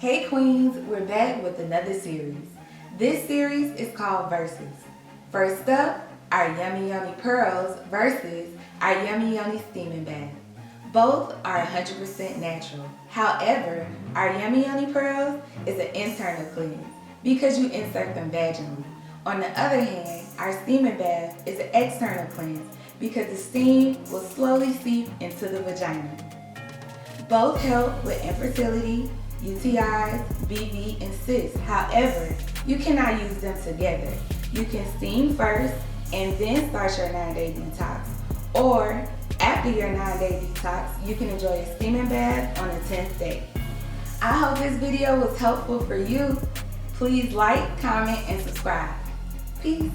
Hey Queens, we're back with another series. This series is called Verses. First up, our Yummy Yoni Pearls versus our Yummy Yoni Steaming Bath. Both are 100% natural. However, our Yummy Yoni Pearls is an internal cleanse because you insert them vaginally. On the other hand, our steaming bath is an external cleanse because the steam will slowly seep into the vagina. Both help with infertility, UTIs, BV, and cysts. However, you cannot use them together. You can steam first and then start your 9-day detox. Or after your 9-day detox, you can enjoy a steaming bath on the 10th day. I hope this video was helpful for you. Please like, comment, and subscribe. Peace.